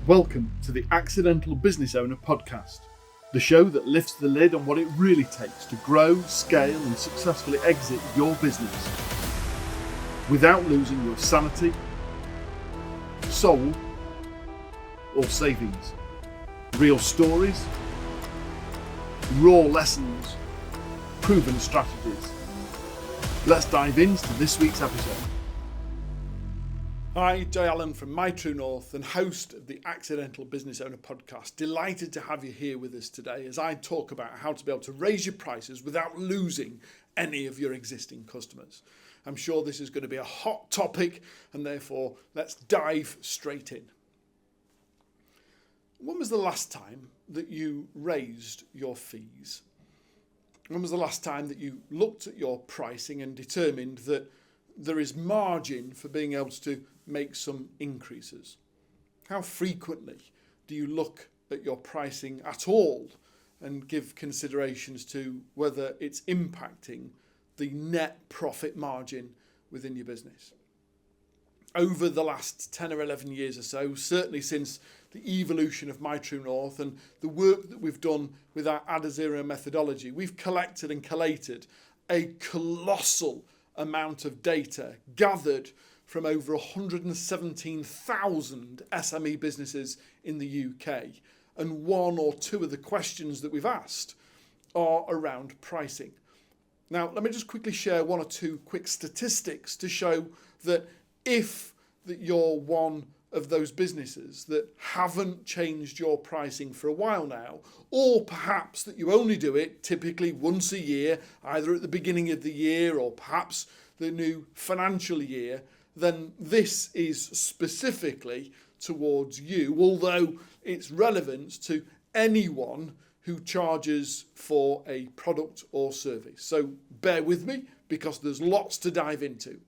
Welcome to the Accidental Business Owner podcast, the show that lifts the lid on what it really takes to grow, scale and successfully exit your business without losing your sanity, soul or savings. Real stories, raw lessons, proven strategies. Let's dive into this week's episode. Hi, Jay Allen from My True North and host of the Accidental Business Owner podcast. Delighted to have you here with us today as I talk about how to be able to raise your prices without losing any of your existing customers. I'm sure this is going to be a hot topic and therefore let's dive straight in. When was the last time that you raised your fees? When was the last time that you looked at your pricing and determined that there is margin for being able to make some increases? How frequently do you look at your pricing at all and give considerations to whether it's impacting the net profit margin within your business? Over the last 10 or 11 years or so, certainly since the evolution of My True North and the work that we've done with our ADDAZERO methodology, we've collected and collated a colossal amount of data gathered from over 117,000 SME businesses in the UK. And one or two of the questions that we've asked are around pricing. Now, let me just quickly share one or two quick statistics to show that if that you're one of those businesses that haven't changed your pricing for a while now, or perhaps that you only do it typically once a year, either at the beginning of the year or perhaps the new financial year, then this is specifically towards you, although it's relevant to anyone who charges for a product or service. So bear with me because there's lots to dive into.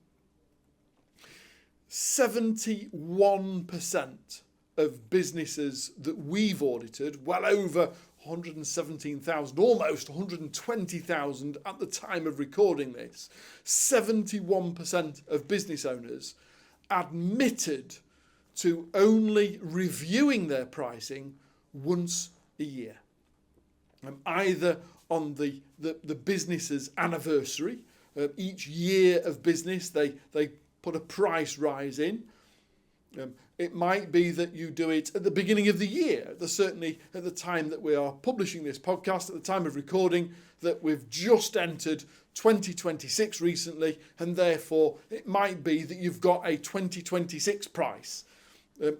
71% of businesses that we've audited, well over 117,000, almost 120,000 at the time of recording this, 71% of business owners admitted to only reviewing their pricing once a year. Either on the business's anniversary, each year of business, they put a price rise in. It might be that you do it at the beginning of the year. Certainly at the time that we are publishing this podcast, at the time of recording, that we've just entered 2026 recently, and therefore it might be that you've got a 2026 price.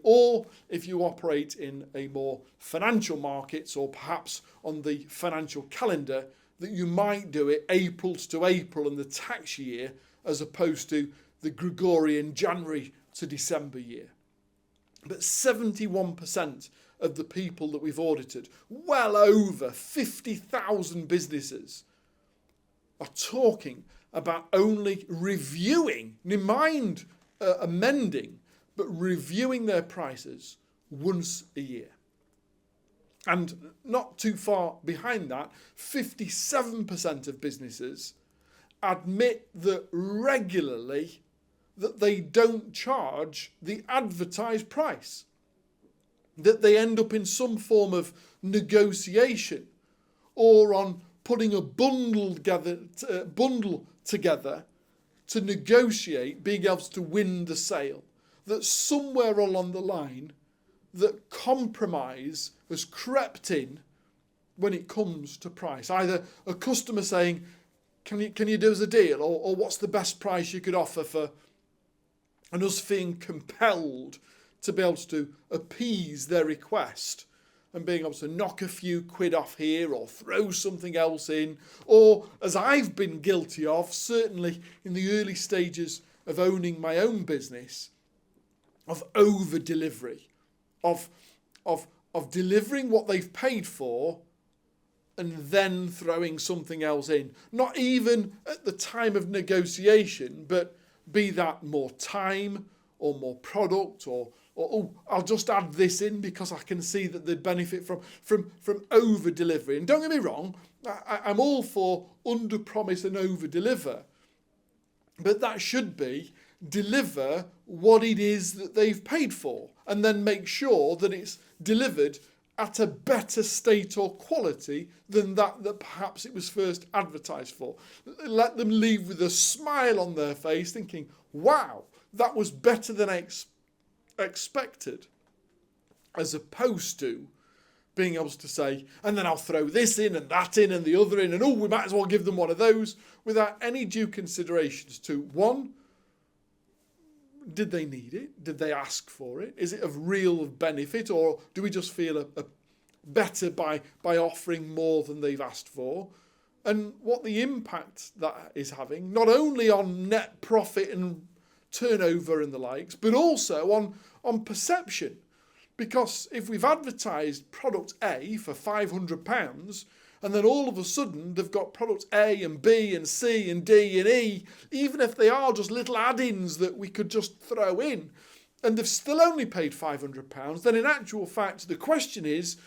Or if you operate in a more financial markets or perhaps on the financial calendar, that you might do it April to April in the tax year as opposed to the Gregorian January to December year. But 71% of the people that we've audited, well over 50,000 businesses, are talking about only reviewing, never mind amending, but reviewing their prices once a year. And not too far behind that, 57% of businesses admit that regularly that they don't charge the advertised price, that they end up in some form of negotiation or on putting a bundle together to negotiate being able to win the sale, that somewhere along the line that compromise has crept in when it comes to price. Either a customer saying, can you do us a deal, or what's the best price you could offer for, and us feeling compelled to be able to appease their request and being able to knock a few quid off here or throw something else in, or as I've been guilty of, certainly in the early stages of owning my own business, of over delivery, of delivering what they've paid for and then throwing something else in. Not even at the time of negotiation, but be that more time or more product or I'll just add this in because I can see that they'd benefit from over delivery. And don't get me wrong, I'm all for under promise and over deliver. But that should be deliver what it is that they've paid for, and then make sure that it's delivered at a better state or quality than that perhaps it was first advertised for. Let them leave with a smile on their face thinking, wow, that was better than I expected, as opposed to being able to say, and then I'll throw this in and that in and the other in, and we might as well give them one of those, without any due considerations to, one, did they need it? Did they ask for it? Is it of real benefit, or do we just feel better by offering more than they've asked for? And what the impact that is having, not only on net profit and turnover and the likes, but also on perception. Because if we've advertised product A for £500, and then all of a sudden they've got products A and B and C and D and E, even if they are just little add-ins that we could just throw in, and they've still only paid £500, then in actual fact the question is,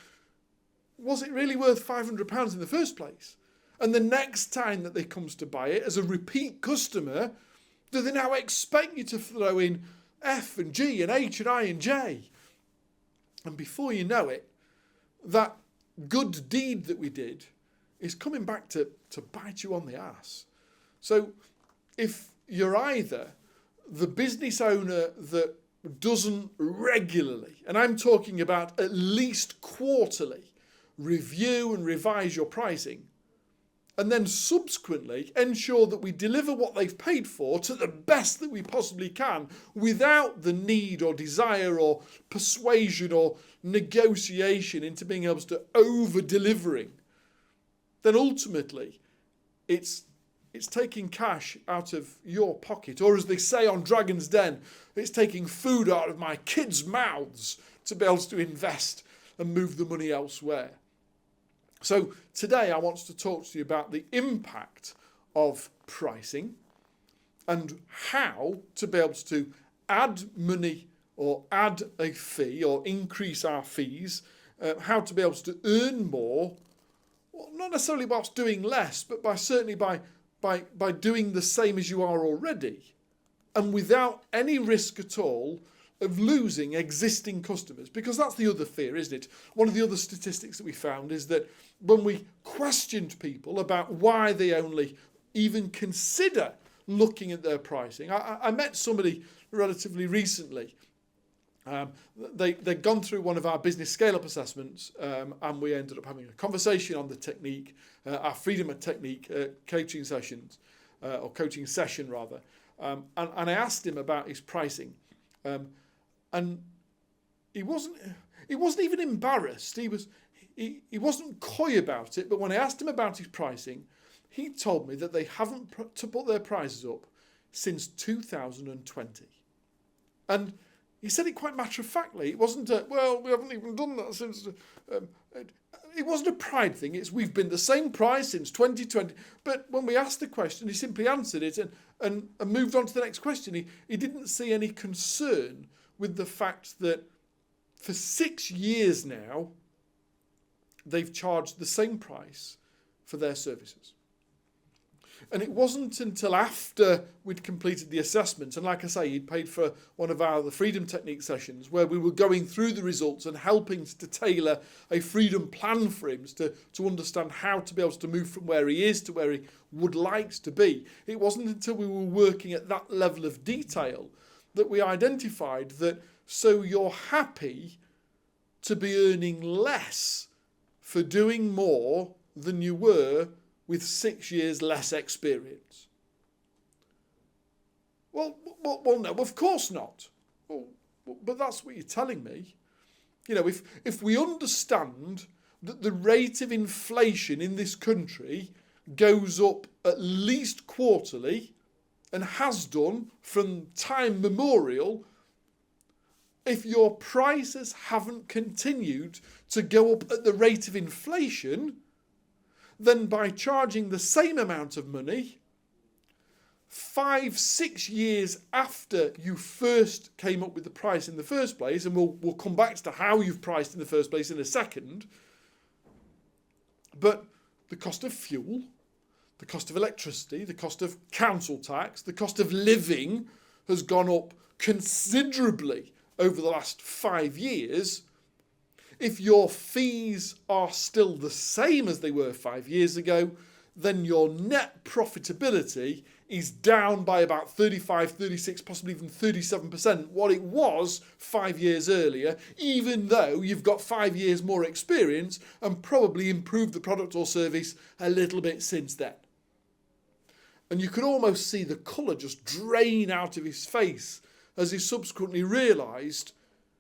was it really worth £500 in the first place? And the next time that they comes to buy it as a repeat customer, do they now expect you to throw in F and G and H and I and J? And before you know it, that good deed that we did is coming back to bite you on the ass. So if you're either the business owner that doesn't regularly, and I'm talking about at least quarterly, review and revise your pricing, and then subsequently ensure that we deliver what they've paid for to the best that we possibly can without the need or desire or persuasion or negotiation into being able to over-delivering, then ultimately it's taking cash out of your pocket, or as they say on Dragon's Den, it's taking food out of my kids' mouths to be able to invest and move the money elsewhere. So today I want to talk to you about the impact of pricing and how to be able to add money or add a fee or increase our fees, how to be able to earn more, well, not necessarily whilst doing less, but certainly by doing the same as you are already, and without any risk at all of losing existing customers, because that's the other fear, isn't it? One of the other statistics that we found is that when we questioned people about why they only even consider looking at their pricing, I met somebody relatively recently. They'd gone through one of our business scale-up assessments, and we ended up having a conversation on the technique, our freedom of technique coaching sessions, or coaching session rather. And I asked him about his pricing. And he wasn't even embarrassed. He wasn't coy about it. But when I asked him about his pricing, he told me that they haven't put their prices up since 2020. And he said it quite matter-of-factly. It wasn't we haven't even done that since... it wasn't a pride thing. It's we've been the same price since 2020. But when we asked the question, he simply answered it and moved on to the next question. He didn't see any concern with the fact that for 6 years now, they've charged the same price for their services. And it wasn't until after we'd completed the assessment, and like I say, he'd paid for one of the Freedom Technique sessions where we were going through the results and helping to tailor a freedom plan for him to understand how to be able to move from where he is to where he would like to be. It wasn't until we were working at that level of detail that we identified that, so you're happy to be earning less for doing more than you were with 6 years less experience. Well, no, of course not. Well, but that's what you're telling me. You know, if we understand that the rate of inflation in this country goes up at least quarterly and has done from time memorial, if your prices haven't continued to go up at the rate of inflation, then by charging the same amount of money, 5-6 years after you first came up with the price in the first place, and we'll come back to how you've priced in the first place in a second, but the cost of fuel, the cost of electricity, the cost of council tax, the cost of living has gone up considerably over the last 5 years, if your fees are still the same as they were 5 years ago, then your net profitability is down by about 35, 36, possibly even 37% what it was 5 years earlier, even though you've got 5 years more experience and probably improved the product or service a little bit since then. And you could almost see the colour just drain out of his face as he subsequently realised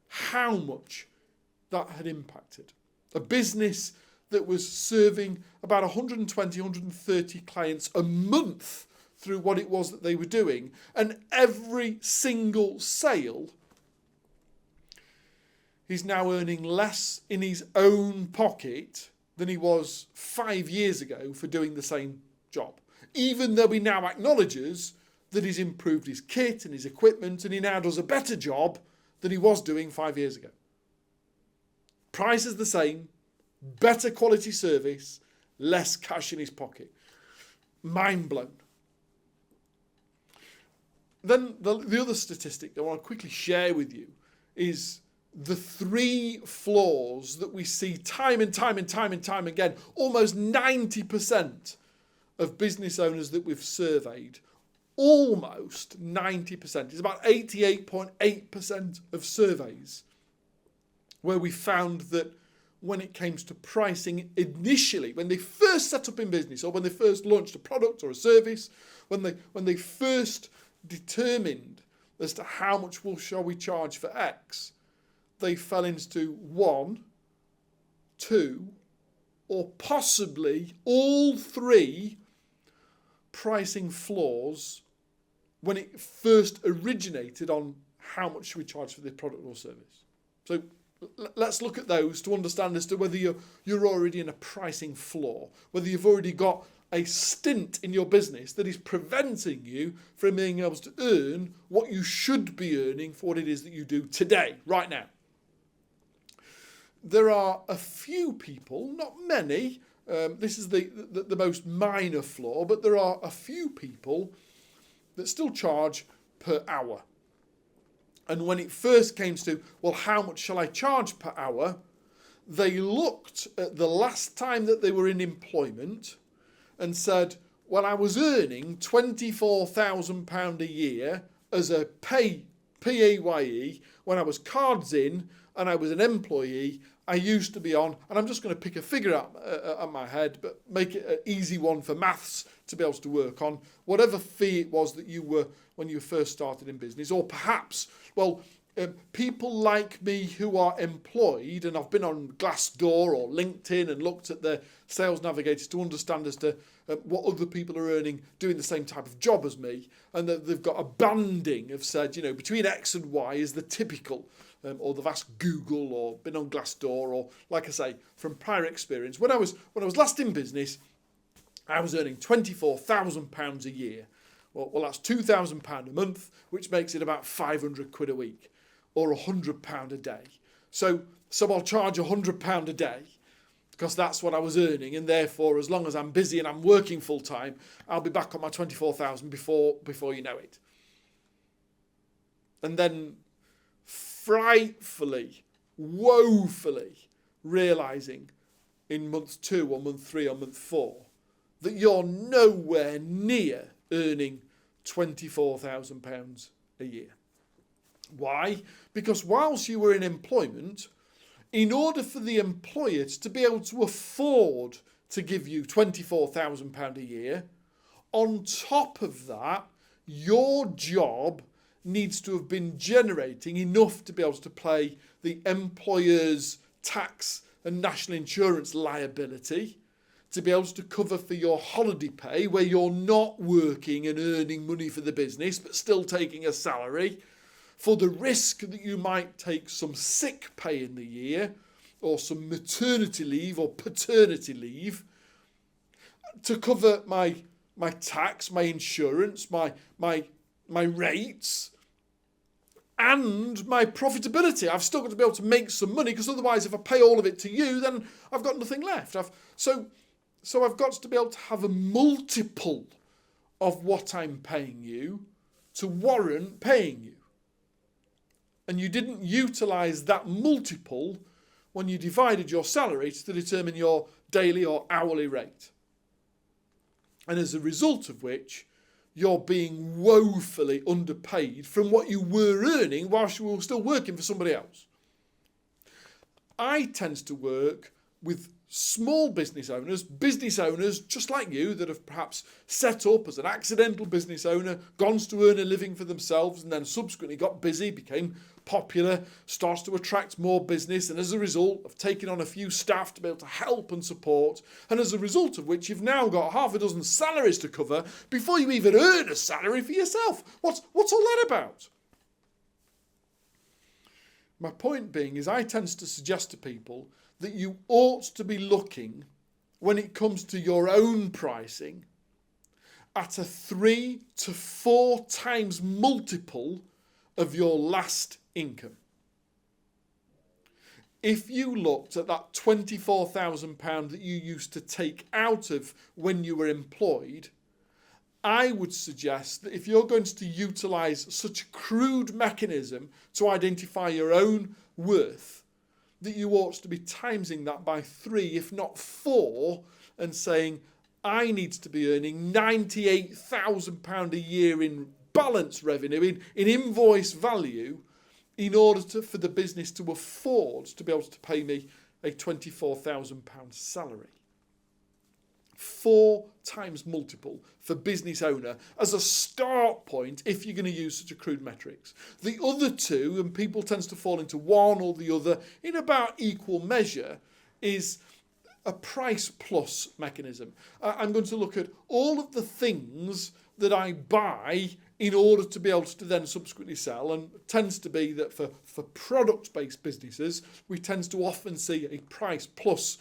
how much that had impacted. A business that was serving about 120, 130 clients a month through what it was that they were doing, and every single sale, he's now earning less in his own pocket than he was 5 years ago for doing the same job, even though he now acknowledges that he's improved his kit and his equipment and he now does a better job than he was doing 5 years ago. Price is the same, better quality service, less cash in his pocket. Mind blown. Then the other statistic that I want to quickly share with you is the 3 flaws that we see time and time again. Almost 90% of business owners that we've surveyed, almost 90%, it's about 88.8% of surveys where we found that when it came to pricing initially, when they first set up in business or when they first launched a product or a service, when they first determined as to how much shall we charge for X, they fell into 1, 2, or possibly all 3 pricing flaws when it first originated on how much should we charge for this product or service. So let's look at those to understand as to whether you're already in a pricing flaw, whether you've already got a stint in your business that is preventing you from being able to earn what you should be earning for what it is that you do today, right now. There are a few people, not many, this is the most minor flaw, but there are a few people that still charge per hour. And when it first came to, well, how much shall I charge per hour? They looked at the last time that they were in employment and said, well, I was earning £24,000 a year as a PAYE when I was cards in and I was an employee. I used to be on, and I'm just going to pick a figure out at my head, but make it an easy one for maths to be able to work on, whatever fee it was that you were when you first started in business. Or perhaps, well, people like me who are employed, and I've been on Glassdoor or LinkedIn and looked at their sales navigators to understand as to what other people are earning doing the same type of job as me, and that they've got a banding of said, between X and Y is the typical, or they've asked Google or been on Glassdoor, or like I say, from prior experience. When I was last in business, I was earning £24,000 a year. Well, that's £2,000 a month, which makes it about 500 quid a week, or £100 a day. So I'll charge £100 a day because that's what I was earning, and therefore, as long as I'm busy and I'm working full time, I'll be back on my 24,000 before you know it. And then, frightfully, woefully realising in month 2 or month 3 or month 4 that you're nowhere near earning £24,000 a year. Why? Because whilst you were in employment, in order for the employer to be able to afford to give you £24,000 a year, on top of that, your job needs to have been generating enough to be able to pay the employer's tax and national insurance liability, to be able to cover for your holiday pay where you're not working and earning money for the business but still taking a salary, for the risk that you might take some sick pay in the year or some maternity leave or paternity leave, to cover my tax, my insurance, my rates, and my profitability. I've still got to be able to make some money, because otherwise if I pay all of it to you, then I've got nothing left. So I've got to be able to have a multiple of what I'm paying you to warrant paying you. And you didn't utilise that multiple when you divided your salary to determine your daily or hourly rate. And as a result of which, you're being woefully underpaid from what you were earning whilst you were still working for somebody else. I tend to work with small business owners just like you that have perhaps set up as an accidental business owner, gone to earn a living for themselves and then subsequently got busy, became popular, starts to attract more business, and as a result of taking on a few staff to be able to help and support, and as a result of which you've now got half a dozen salaries to cover before you even earn a salary for yourself. What's all that about? My point being is I tend to suggest to people that you ought to be looking, when it comes to your own pricing, at a 3 to 4 times multiple of your last income. If you looked at that £24,000 that you used to take out of when you were employed, I would suggest that if you're going to utilise such a crude mechanism to identify your own worth, that you ought to be timesing that by 3, if not 4, and saying, I need to be earning £98,000 a year in balance revenue, in invoice value, in order for the business to afford to be able to pay me a £24,000 salary. 4 times multiple for business owner as a start point if you're going to use such a crude metrics. The other two, and people tend to fall into one or the other in about equal measure, is a price plus mechanism. I'm going to look at all of the things that I buy in order to be able to then subsequently sell, and it tends to be that for product-based businesses, we tend to often see a price plus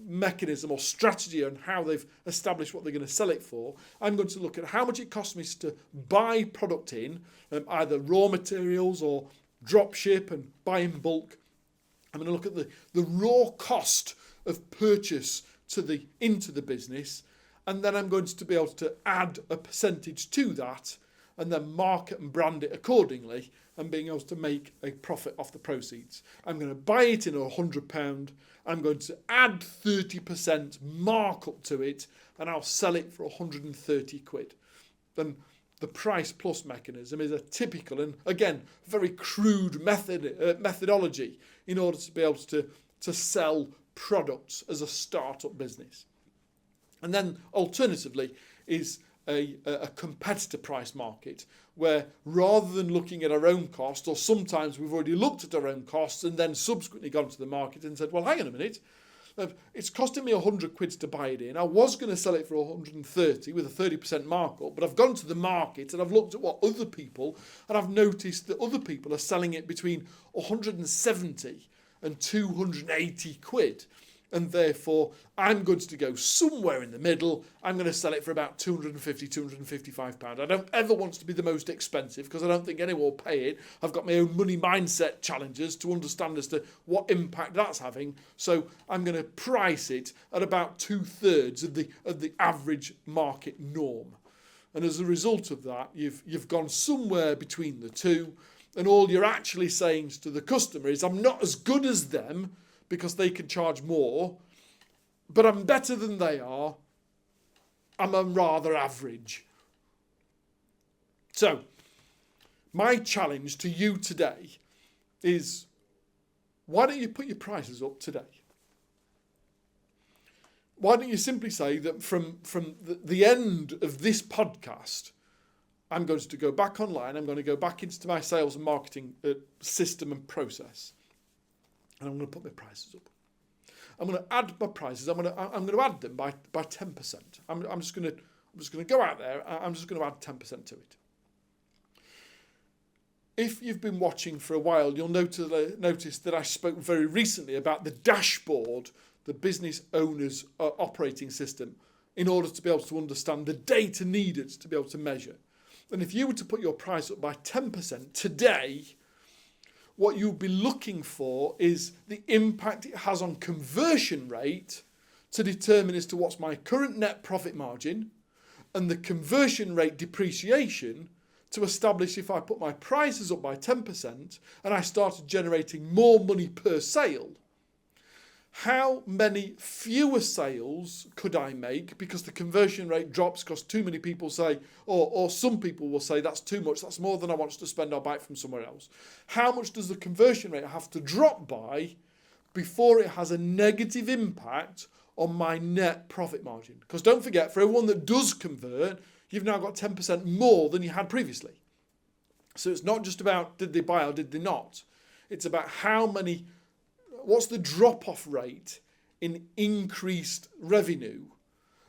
mechanism or strategy on how they've established what they're going to sell it for. I'm going to look at how much it costs me to buy product in, either raw materials or drop ship and buy in bulk. I'm going to look at the raw cost of purchase into the business, and then I'm going to be able to add a percentage to that and then market and brand it accordingly and being able to make a profit off the proceeds. I'm going to buy it in £100, I'm going to add 30% markup to it, and I'll sell it for 130 quid. Then the price plus mechanism is a typical and, again, very crude methodology in order to be able to sell products as a start-up business. And then alternatively is a competitor price market, where rather than looking at our own cost, or sometimes we've already looked at our own costs and then subsequently gone to the market and said, well, hang on a minute, it's costing me 100 quid to buy it in. I was going to sell it for 130 with a 30% markup, but I've gone to the market and I've looked at what other people, and I've noticed that other people are selling it between 170 and 280 quid. And therefore, I'm going to go somewhere in the middle. I'm going to sell it for about £250, £255. I don't ever want to be the most expensive because I don't think anyone will pay it. I've got my own money mindset challenges to understand as to what impact that's having. So I'm going to price it at about 2/3 of the average market norm. And as a result of that, you've gone somewhere between the two. And all you're actually saying to the customer is, I'm not as good as them, because they can charge more, but I'm better than they are. I'm rather average. So, my challenge to you today is, why don't you put your prices up today? Why don't you simply say that from the end of this podcast, I'm going to go back online, I'm going to go back into my sales and marketing system and process, and I'm going to put my prices up. I'm going to add my prices. I'm going to add them by 10%. I'm just going to go out there. I'm just going to add 10% to it. If you've been watching for a while, you'll notice that I spoke very recently about the dashboard, the business owner's operating system, in order to be able to understand the data needed to be able to measure. And if you were to put your price up by 10% today, what you'll be looking for is the impact it has on conversion rate to determine as to what's my current net profit margin, and the conversion rate depreciation to establish if I put my prices up by 10% and I started generating more money per sale, how many fewer sales could I make because the conversion rate drops because too many people say, or some people will say, that's too much, that's more than I want to spend, I'll buy it from somewhere else. How much does the conversion rate have to drop by before it has a negative impact on my net profit margin? Because don't forget, for everyone that does convert, you've now got 10% more than you had previously. So it's not just about did they buy or did they not. It's about what's the drop-off rate in increased revenue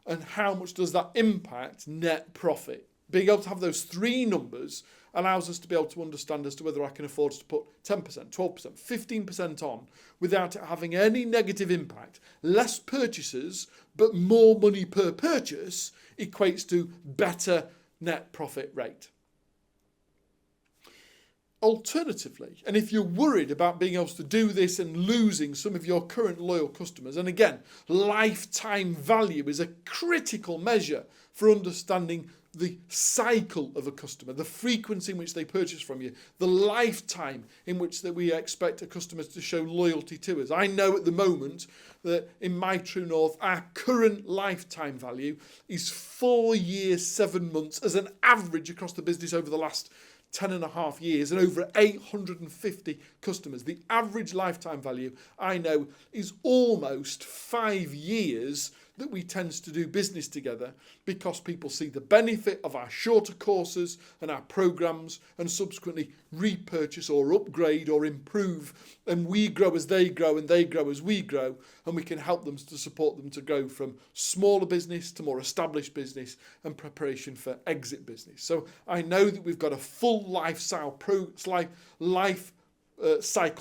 and how much does that impact net profit? Being able to have those three numbers allows us to be able to understand as to whether I can afford to put 10%, 12%, 15% on without it having any negative impact. Less purchases, but more money per purchase equates to better net profit rate. Alternatively, and if you're worried about being able to do this and losing some of your current loyal customers, and again, lifetime value is a critical measure for understanding the cycle of a customer, the frequency in which they purchase from you, the lifetime in which that we expect a customer to show loyalty to us. I know at the moment that in my True North, our current lifetime value is 4 years, 7 months as an average across the business over the last 10.5 years and over 850 customers. The average lifetime value, I know, is almost 5 years that we tend to do business together because people see the benefit of our shorter courses and our programs and subsequently repurchase or upgrade or improve, and we grow as they grow and they grow as we grow, and we can help them to support them to go from smaller business to more established business and preparation for exit business. So I know that we've got a full life cycle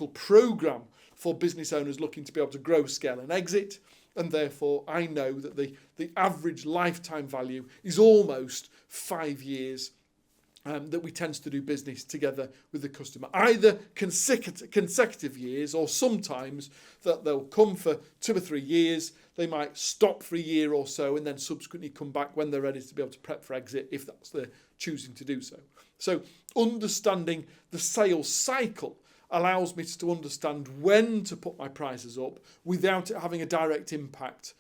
program for business owners looking to be able to grow, scale and exit. And therefore, I know that the average lifetime value is almost 5 years that we tend to do business together with the customer. Either consecutive years or sometimes that they'll come for 2 or 3 years. They might stop for a year or so and then subsequently come back when they're ready to be able to prep for exit if that's their choosing to do so. So understanding the sales cycle allows me to understand when to put my prices up without it having a direct impact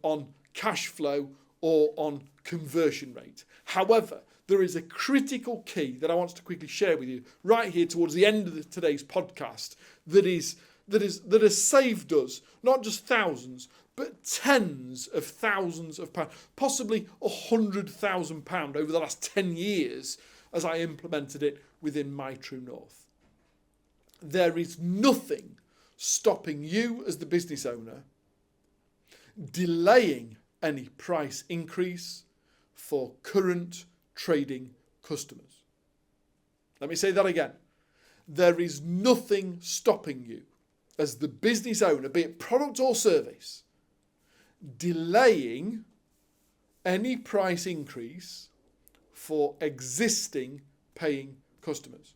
on cash flow or on conversion rate. However, there is a critical key that I want to quickly share with you right here towards the end of today's podcast that has saved us not just thousands, but tens of thousands of pounds, possibly £100,000 over the last 10 years as I implemented it within my True North. There is nothing stopping you as the business owner delaying any price increase for current trading customers. Let me say that again. There is nothing stopping you as the business owner, be it product or service, delaying any price increase for existing paying customers.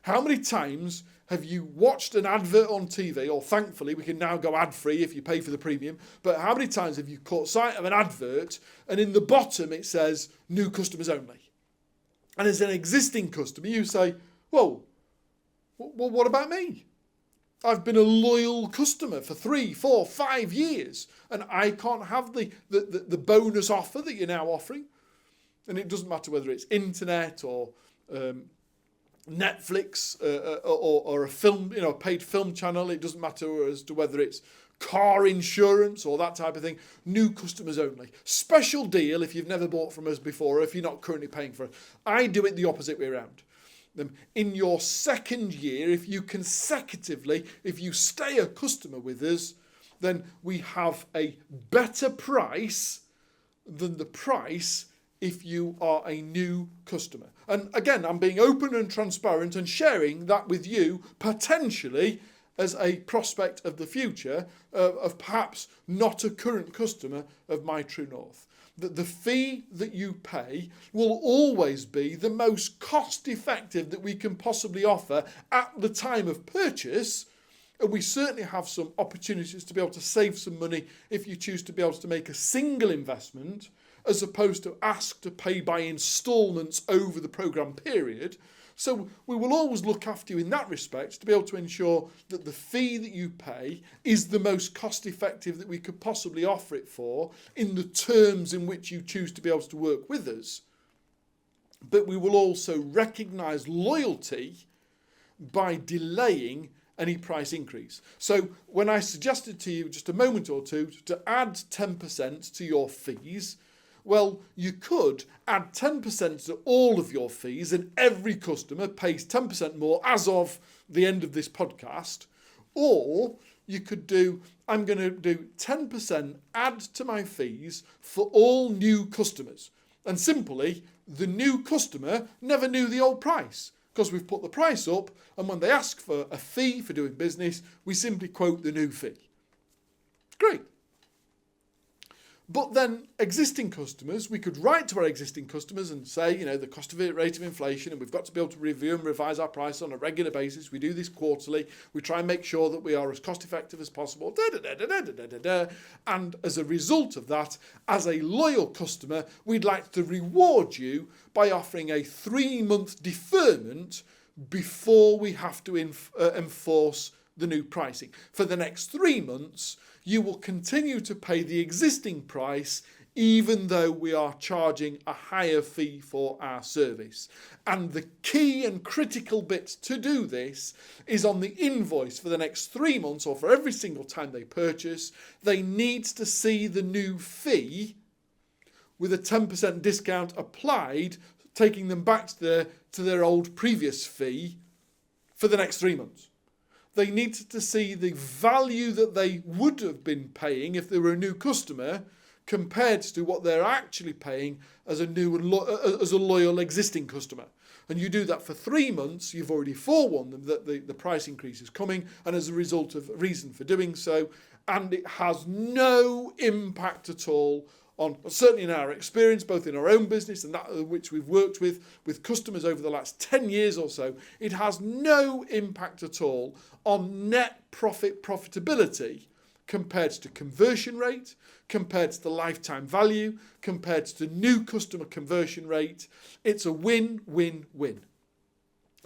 How many times have you watched an advert on TV, or thankfully we can now go ad-free if you pay for the premium, but how many times have you caught sight of an advert and in the bottom it says new customers only? And as an existing customer you say, whoa, well, what about me? I've been a loyal customer for 3, 4, 5 years and I can't have the bonus offer that you're now offering. And it doesn't matter whether it's internet or Netflix or a film, a paid film channel. It doesn't matter as to whether it's car insurance or that type of thing. New customers only. Special deal if you've never bought from us before or if you're not currently paying for it. I do it the opposite way around. In your second year, if you stay a customer with us, then we have a better price than the price if you are a new customer. And again, I'm being open and transparent and sharing that with you potentially as a prospect of the future of perhaps not a current customer of my True North. That the fee that you pay will always be the most cost effective that we can possibly offer at the time of purchase. And we certainly have some opportunities to be able to save some money if you choose to be able to make a single investment as opposed to ask to pay by instalments over the programme period. So we will always look after you in that respect to be able to ensure that the fee that you pay is the most cost effective that we could possibly offer it for in the terms in which you choose to be able to work with us. But we will also recognise loyalty by delaying any price increase. So when I suggested to you just a moment or two to add 10% to your fees, well, you could add 10% to all of your fees and every customer pays 10% more as of the end of this podcast. Or you could do, I'm going to do 10% add to my fees for all new customers. And simply, the new customer never knew the old price because we've put the price up, and when they ask for a fee for doing business, we simply quote the new fee. Great. But then existing customers, we could write to our existing customers and say, the cost of rate of inflation, and we've got to be able to review and revise our price on a regular basis. We do this quarterly. We try and make sure that we are as cost effective as possible. And as a result of that, as a loyal customer, we'd like to reward you by offering a 3-month deferment before we have to enforce the new pricing. For the next 3 months, you will continue to pay the existing price even though we are charging a higher fee for our service. And the key and critical bit to do this is on the invoice for the next 3 months, or for every single time they purchase, they need to see the new fee with a 10% discount applied, taking them back to their old previous fee for the next 3 months. They needed to see the value that they would have been paying if they were a new customer compared to what they're actually paying as a loyal existing customer. And you do that for 3 months, you've already forewarned them that the price increase is coming, and as a result of reason for doing so, and it has no impact at all on, certainly in our experience, both in our own business and that which we've worked with customers over the last 10 years or so, it has no impact at all on net profitability compared to conversion rate, compared to the lifetime value, compared to new customer conversion rate. It's a win-win-win.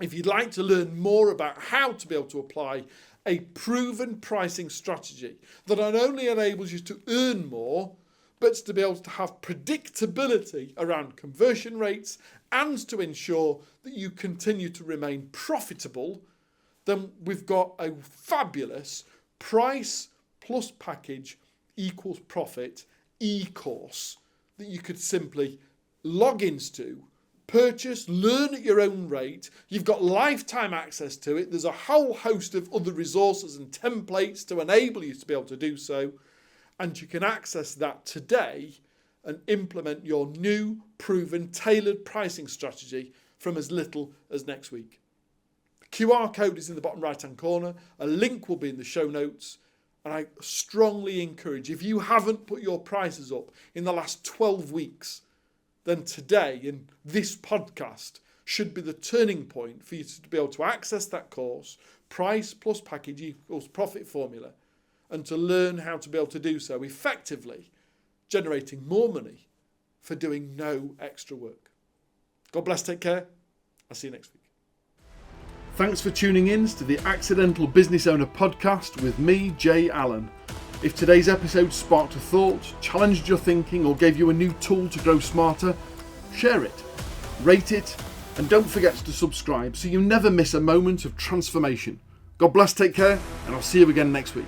If you'd like to learn more about how to be able to apply a proven pricing strategy that not only enables you to earn more, but to be able to have predictability around conversion rates and to ensure that you continue to remain profitable, then we've got a fabulous price plus package equals profit e-course that you could simply log into, purchase, learn at your own rate. You've got lifetime access to it. There's a whole host of other resources and templates to enable you to be able to do so. And you can access that today and implement your new, proven, tailored pricing strategy from as little as next week. The QR code is in the bottom right-hand corner. A link will be in the show notes. And I strongly encourage, if you haven't put your prices up in the last 12 weeks, then today in this podcast should be the turning point for you to be able to access that course, price plus package equals profit formula, and to learn how to be able to do so effectively, generating more money for doing no extra work. God bless, take care. I'll see you next week. Thanks for tuning in to the Accidental Business Owner podcast with me, Jay Allen. If today's episode sparked a thought, challenged your thinking, or gave you a new tool to grow smarter, share it, rate it, and don't forget to subscribe so you never miss a moment of transformation. God bless, take care, and I'll see you again next week.